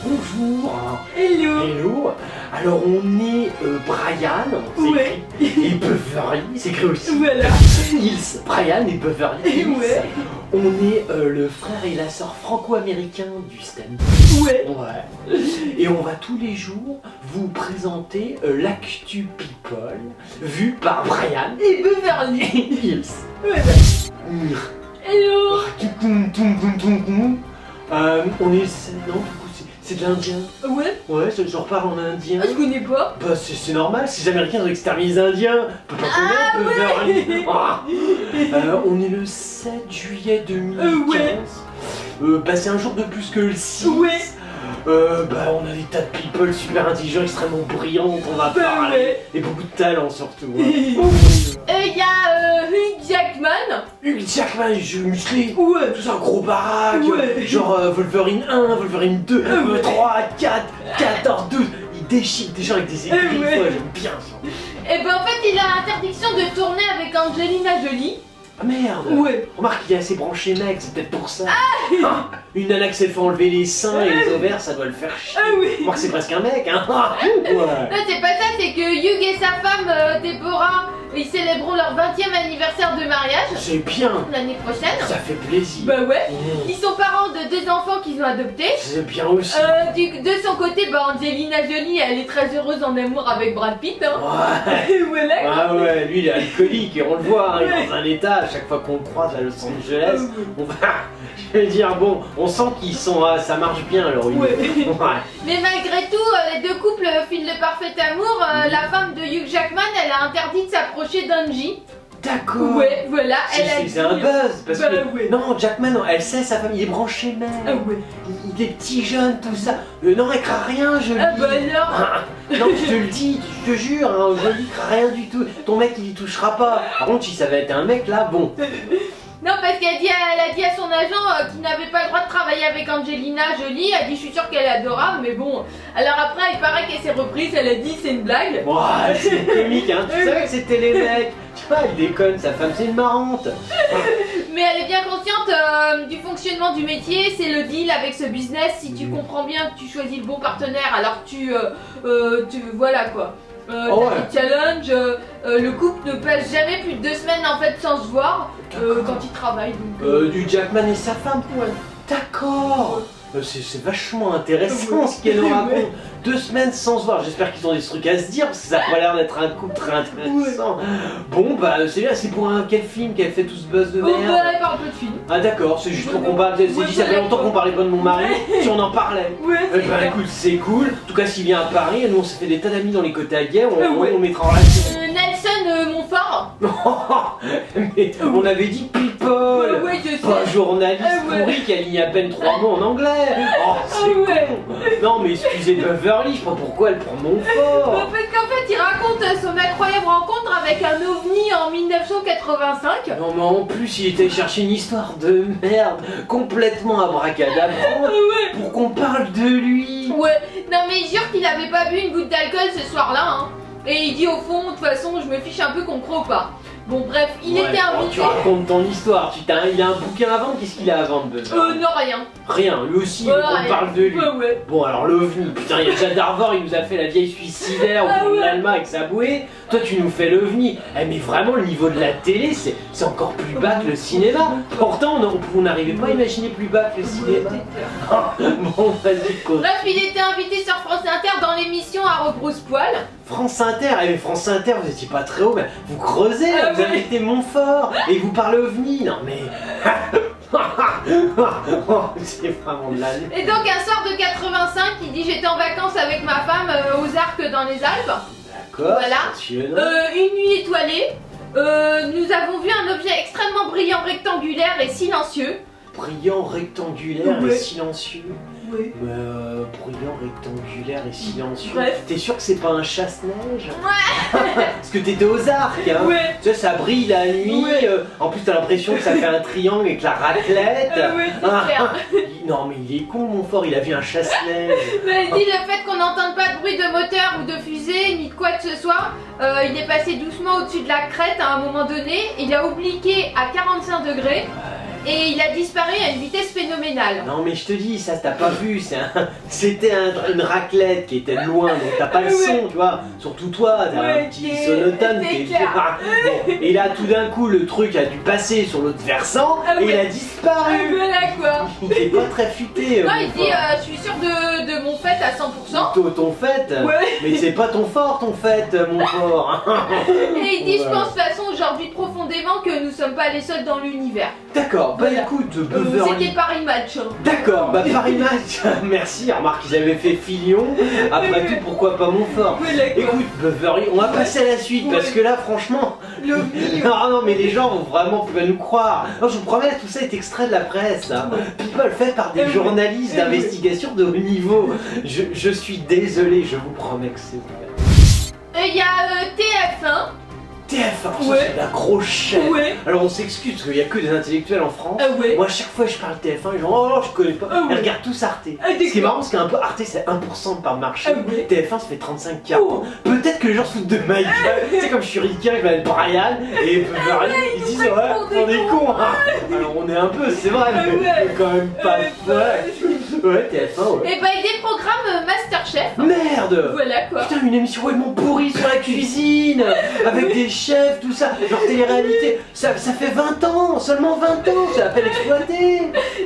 Bonjour. Hello. Hello. Alors on est Brian, Ouais. et Beverly, c'est écrit aussi. Voilà. Hills. Brian et Beverly Hills. Ouais. On est le frère et la sœur franco-américain du stand. Ouais. Ouais. Et on va tous les jours vous présenter l'actu people vu par Brian Et Beverly. Hills. Voilà. Hello. On est. Non, du coup, c'est de l'indien. Ouais. Ouais, je reparle en indien. Ah, je connais pas. Bah, c'est normal, si les Américains ont exterminé les Indiens, on peut pas connaître Beverly. Ah. On est le 7 juillet 2015. Ouais. Bah, c'est un jour de plus que le 6. Ouais. Bah, on a des tas de people super intelligents, extrêmement brillants dont on va Bah, parler. ouais. Et beaucoup de talent surtout. Ouais. Et y a Hugh Jackman. Hugh Jackman, jeu musclé. Ouais. Tout ça, un gros baraque. Ouais. Genre Wolverine 1, Wolverine 2, Ah ouais. 3, 4, 14, 12. Il déchique des gens avec des aiguilles. Ouais. Ouais, j'aime bien ça. Et ben en fait il a interdiction de tourner avec Angelina Jolie. Ah merde. Ouais. Remarque, il est assez branché mec, c'est peut-être pour ça. Ah, une nana qui s'est fait enlever les seins et les ovaires, ça doit le faire chier. Ah oui. Remarque, c'est presque un mec, hein. Ouais. Non c'est pas ça, c'est que Hugh et sa femme Deborah, ils célébreront leur 20e anniversaire de mariage C'est bien. l'année prochaine. Ça fait plaisir. Bah ouais. Mmh. Ils sont parents de 2 enfants qu'ils ont adoptés. C'est bien aussi. De son côté, bah Angelina Jolie, elle est très heureuse en amour avec Brad Pitt. Hein. Ouais. Et voilà. Ah ouais, lui il est alcoolique et on le voit, hein, il est dans un état, à chaque fois qu'on le croise à Los Angeles, on va, je vais dire, bon, on sent qu'ils sont, ça marche bien leur union. Ouais. Ouais. Mais malgré tout, les deux couples filent le parfait amour. La femme de Hugh Jackman, elle a interdit de s'approcher d'Angie. D'accord. Ouais, voilà. Elle a C'est un dit- buzz, parce Bah que, ouais. non, Jackman, elle sait, sa femme, il est branché mec, Ah ouais. il est petit jeune, tout ça, non, elle craint rien, je Ah le bah dis. alors. Ah, non, je te le dis, je te jure, hein, je lui crains rien du tout, ton mec il y touchera pas. Par contre, si ça va être un mec là, bon. Non, parce qu'elle a dit à son agent qu'il n'avait pas le droit de travailler avec Angelina Jolie. Elle dit je suis sûre qu'elle est adorable, mais bon. Alors après, il paraît qu'elle s'est reprise. Elle a dit c'est une blague. Ouais, c'est comique, hein. Tu savais que c'était les mecs. Je sais pas, elle déconne, sa femme c'est une marrante. Mais elle est bien consciente du fonctionnement du métier. C'est le deal avec ce business. Si tu comprends bien que tu choisis le bon partenaire, alors tu voilà quoi. Oh ouais. T'as des challenges, le couple ne passe jamais plus de 2 semaines en fait sans se voir quand ils travaillent. Donc, Du Jackman et sa femme. ouais. D'accord. C'est vachement intéressant ce qu'elle nous raconte. 2 semaines sans se voir. J'espère qu'ils ont des trucs à se dire parce que ça a pas l'air d'être un couple très intéressant. Bon bah c'est bien. C'est pour quel film qu'elle fait tout ce buzz de Oh, merde? bah, elle parle peu de film. Ah d'accord, c'est juste pour Ouais, qu'on parle. C'est ouais, dit ça fait longtemps qu'on parlait pas de mon mari. Si on en parlait. Ouais, Eh c'est ben clair. écoute, c'est cool. En tout cas, s'il vient à Paris, nous on s'est fait des tas d'amis dans les côtés à guerre. Ouais. On mettra en relation. Nelson Montfort. Mais on avait dit people, Ouais, je sais. pas journaliste Ouais. pourri qui aligne à peine 3 mots en anglais. Oh, c'est Ouais. con. Non mais excusez Beverly, je sais pas pourquoi elle prend mon Bah, fort. parce qu'en fait, il raconte son incroyable rencontre avec un ovni en 1985. Non mais en plus il était chercher une histoire de merde complètement abracadabrante Ouais. pour qu'on parle de lui. Ouais. Non, mais il jure qu'il avait pas bu une goutte d'alcool ce soir-là. Hein. Et il dit au fond, de toute façon, je me fiche un peu qu'on croit ou pas. Bon, bref, il Ouais, était bon, invité. tu racontes ton histoire, il a un bouquin à vendre, qu'est-ce qu'il a à vendre Beverly? Non, rien. Rien, lui aussi, Ouais, on rien. parle de lui. Ouais. Bon alors l'OVNI, putain, il y a déjà Darvor, il nous a fait la vieille suicidaire au Ah fond de ouais. l'Alma avec sa bouée. Toi tu nous fais l'OVNI. Eh mais vraiment le niveau de la télé, c'est encore plus bas que le cinéma. Pourtant on n'arrivait pas à imaginer plus bas que le cinéma. Ah, bon vas-y quoi. Bref, il était invité sur France Inter dans l'émission à rebrousse-poil. France Inter, eh mais France Inter, vous étiez pas très haut, mais vous creusez, Ah vous ouais. avez été Montfort et vous parlez OVNI. Non mais... c'est vraiment de la... Et donc, un soir de 85, il dit j'étais en vacances avec ma femme aux Arcs dans les Alpes. D'accord, Voilà. passionnant. Une nuit étoilée. Nous avons vu un objet extrêmement brillant, rectangulaire et silencieux. Brillant, rectangulaire Ouais. et silencieux. Oui. Brillant, rectangulaire et silencieux. Bref. T'es sûr que c'est pas un chasse-neige? Ouais. Parce que t'étais aux arcs, hein. Ouais. Tu sais, ça brille la nuit. Ouais. En plus, t'as l'impression que ça fait un triangle avec la raclette. Ouais, c'est clair. Non, mais il est con, mon fort, il a vu un chasse-neige. Mais il dit le fait qu'on n'entende pas de bruit de moteur ou de fusée, ni de quoi que ce soit, il est passé doucement au-dessus de la crête à un moment donné, il a obliqué à 45 degrés. et il a disparu à une vitesse phénoménale. Non mais je te dis, ça t'as pas vu, c'était une raclette qui était loin, donc t'as pas le son, tu vois. Surtout toi, t'as un petit sonotone qui est... Bon, et là tout d'un coup le truc a dû passer sur l'autre versant et il a disparu. Voilà quoi. Il est pas très futé. Non, il dit je suis sûr de mon fait à 100%. Ton fait. Ouais. Mais c'est pas ton fort ton fait, mon fort. Et il dit je pense de toute façon aujourd'hui profondément que nous sommes pas les seuls dans l'univers. D'accord, bah Voilà. écoute, Beverly. C'était Paris Match. Hein. D'accord, bah Paris Match, merci, remarque qu'ils avaient fait Filion, après tout pourquoi pas Montfort. Écoute Beverly, on va passer à la suite parce que là franchement, non mais les gens vont vraiment pas nous croire. Non, je vous promets, tout ça est extrait de la presse là. People fait par des journalistes d'investigation de haut niveau. Je suis désolé, je vous promets que c'est vrai. Il y a TF1. TF1, ça Ouais. c'est la grosse chaîne. Ouais. Alors on s'excuse parce qu'il n'y a que des intellectuels en France. Ouais. Moi à chaque fois que je parle TF1, les gens oh je connais pas. Ah ouais. Ils regardent tous Arte. Ah, Ce qui est d'accord. marrant parce qu'un peu Arte c'est 1% de part de marché. Ah ouais. TF1 ça fait 35-40. Oh. Peut-être que les gens se foutent de ma gueule. Tu sais comme je suis ricain, je m'appelle Brian et Beverly, ils disent ouais on est cons. Alors on est un peu, c'est vrai, mais ouais. quand même pas. Ouais TF1 ouais. Et bah il déprogramme Masterchef. Merde. Voilà quoi. Putain, une émission vraiment pourrie sur la cuisine, avec des chefs, tout ça, genre télé-réalité, ça fait 20 ans, seulement 20 ans, c'est à peine exploité.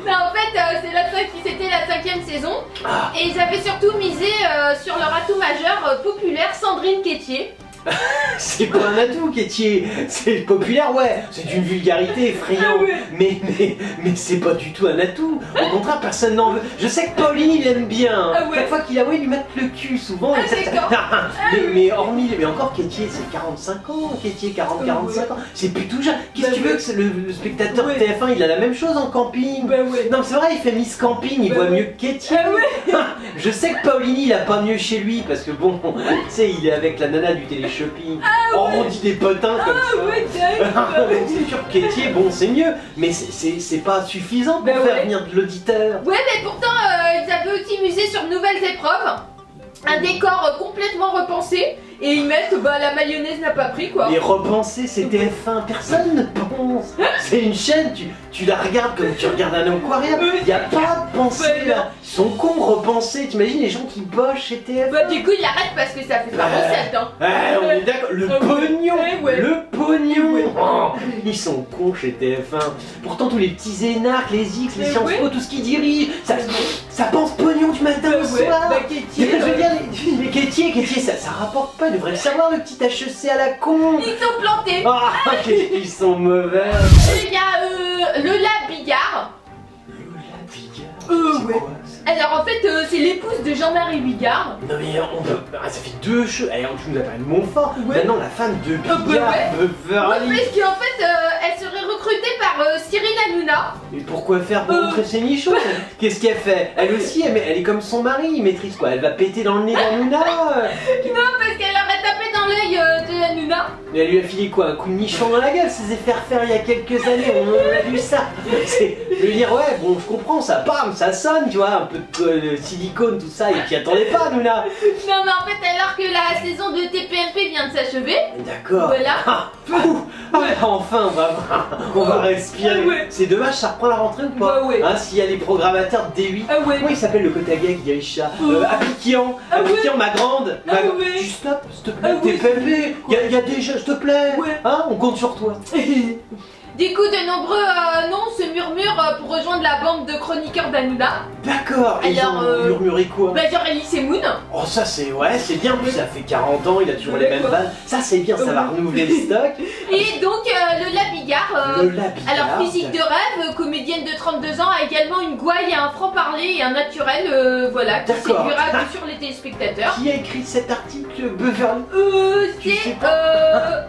Non, en fait, c'était la 5e saison. Ah. Et ils avaient surtout misé sur leur atout majeur populaire, Sandrine Quétier. C'est pas un atout, Kétier, c'est populaire, ouais, c'est d'une vulgarité effrayante, Ah ouais. mais c'est pas du tout un atout, au contraire, personne n'en veut. Je sais que Pauline, il aime bien, Ah ouais. chaque fois qu'il a voulu lui mettre le cul, souvent, Ah, d'accord. mais hormis, mais encore Kétier, c'est 45 ans, Kétier, 40-45 ans, c'est plus tout jeune. Qu'est-ce que tu veux que le spectateur Ouais. TF1, il a la même chose en camping? Bah ouais. Non, c'est vrai, il fait Miss Camping, il Bah voit ouais. mieux que Kétier. Ah ouais. Je sais que Paulini, il a pas mieux chez lui, parce que bon, tu sais, il est avec la nana du télé-shopping. Oh, on dit des potins comme Ah ça. ouais, Donc c'est sûr que Kétier, bon, c'est mieux, mais c'est pas suffisant pour Bah faire ouais. venir de l'auditeur. Ouais, mais pourtant, ils avaient aussi misé sur de nouvelles épreuves. Un décor complètement repensé. Et ils mettent, bah la mayonnaise n'a pas pris quoi. Mais repenser, c'est TF1, personne ne pense. C'est une chaîne, tu la regardes comme tu regardes un aquarium. Il y a pas de pensée Ouais, là. Ils sont cons, repenser. T'imagines les gens qui bossent chez TF1? Bah du coup, il arrête parce que ça fait pas recette. Hein. On est d'accord, le Ouais. pognon, Ouais. le pognon. Ouais. Oh, ils sont cons chez TF1. Pourtant tous les petits énarques, les X, les Ouais. Sciences Po, tout ce qu'ils dirigent, ça pense pognon du matin au soir. Bah Quétier, Je veux dire, les Kétier, ça rapporte pas, ils devraient le savoir le petit HEC à la con. ils sont plantés. Ah, ils sont mauvais. Il y a Lola Bigard. Lola Bigard, Ouais. c'est quoi ça? Alors en fait, c'est l'épouse de Jean-Marie Bigard. Non mais on peut... Ah, ça fait deux choses. Allez, tu nous appelles Montfort. Ouais. Maintenant la femme de Bigard, Ouais, Beverly. parce qu'en fait, elle serait recrutée par Cyril Hanouna. Mais pourquoi faire pour montrer ses nichons? Qu'est-ce qu'elle fait? Elle aussi, elle est comme son mari, il maîtrise quoi? Elle va péter dans le nez d'Hanouna. Non, parce qu'elle aurait tapé dans l'œil de Hanouna. Mais elle lui a filé quoi? Un coup de nichon dans la gueule, ça s'est fait refaire il y a quelques années, on a vu ça. Je veux dire, ouais, bon, je comprends, ça bam, ça sonne, tu vois, un peu de silicone, tout ça, et qui attendait pas, Hanouna. Non, mais en fait, alors que la saison de TPMP vient de s'achever, D'accord. voilà. Ah, ouh, ah, enfin, on va respirer. Ouais. C'est dommage, ça reprend la rentrée ou pas? Bah ouais. Hein, s'il y a les programmateurs de D8. Ah ouais. Comment il s'appelle le Kotaga qui dirige ça? Appliquian, Ah ouais. Appliquian, ma grande. Ah ouais. Tu stops, s'il te plaît, Ah ouais, TPMP. Il y a des jeux, s'il te plaît. Ouais. Hein, on compte sur toi. Du coup, de nombreux noms se murmurent pour rejoindre la bande de chroniqueurs d'Hanouna. D'accord, et ils Alors, ont murmuré quoi? Bah, genre Elise Moon. Oh ça c'est, ouais, c'est bien, en plus ça fait 40 ans, il a toujours les Ouais, mêmes quoi. vannes. Ça c'est bien, ça va renouveler le stock. Et donc, Lola Bigard. Lola Bigard. Alors, physique de rêve, comédienne de 32 ans, a également une gouaille, un franc-parler et un naturel, voilà, qui D'accord. séduira sur les téléspectateurs. Qui a écrit cet article, Beverly? Tu sais C'est. pas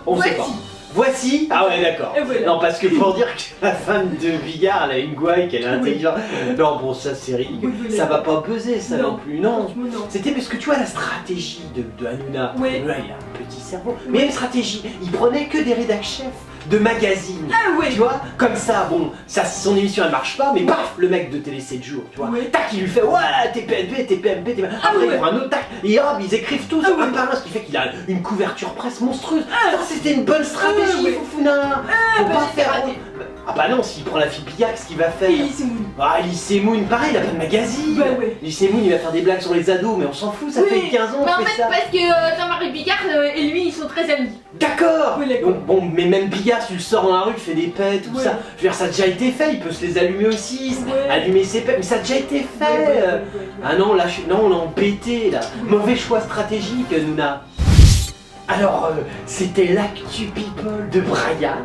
on sait voici. pas. Voici. Ah ouais, d'accord. Et voilà. Non, parce que pour dire que la femme de Bigard, elle a une gouaille, qu'elle est intelligente. Non, bon, ça c'est ridicule. Oui, Ça va pas buzzer, ça non, plus, non. Franchement, non. C'était parce que tu vois la stratégie de Hanouna. Ouais. Hanouna, il a un petit cerveau. Mais il y a une stratégie. Il prenait que des rédacs chefs. de magazine. Ah ouais. Tu vois, comme ça, bon, ça, son émission elle marche pas, mais paf, le mec de Télé 7 jours, tu vois, Ouais. tac, il lui fait ouais, t'es PNP, t'es PMP, t'es. Ah Après, ouais. il prend un autre tac, et hop, ils écrivent tous Ah ouais. un par un, ce qui fait qu'il a une couverture presse monstrueuse. Alors, c'était une bonne stratégie, Ah ouais. Foufouna. Faut bah, pas j'étais faire. raté. Ah bah non, s'il prend la fille Pigac, ce qu'il va faire. Et Elise Moon. Ah, Lycée Moon, pareil, il a pas de magazine. Bah ouais. Lycée Moon, il va faire des blagues sur les ados, mais on s'en fout, ça Oui. fait 15 ans Mais en qu'on fait fait, ça. parce que Jean-Marie Picard et lui, ils sont très amis. D'accord. Oui, d'accord. Bon, mais même Bigard, tu le sors dans la rue, il fait des pets, tout Ouais. ça. Je veux dire, ça a déjà été fait, il peut se les allumer aussi, Ouais. allumer ses pets, mais ça a déjà été fait. Ah non, là, non, on est embêté, là. Mauvais choix stratégique, Nouna. Alors, c'était l'actu people de Brian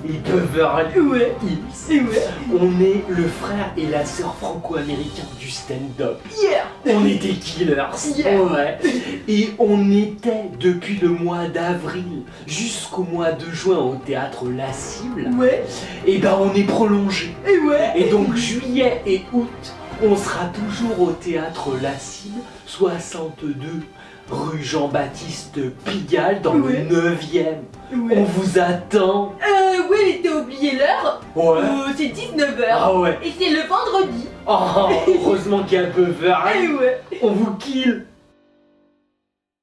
et Beverly Ouais. Hills. Ouais. On est le frère et la sœur franco-américain du stand-up. Yeah. On est des killers. Yeah. Ouais. Et on était depuis le mois d'avril jusqu'au mois de juin au théâtre La Cible. Ouais. Et ben on est prolongé. Et ouais. Et donc juillet et août, on sera toujours au théâtre La Cible, 62 rue Jean-Baptiste Pigalle dans Ouais. le 9e. On Ouais. vous attend. Ouais, t'as oublié l'heure. Ouais. C'est 19h. Ah ouais. Et c'est le vendredi. Oh, heureusement qu'il y a Beverly. Et ouais. On vous kill.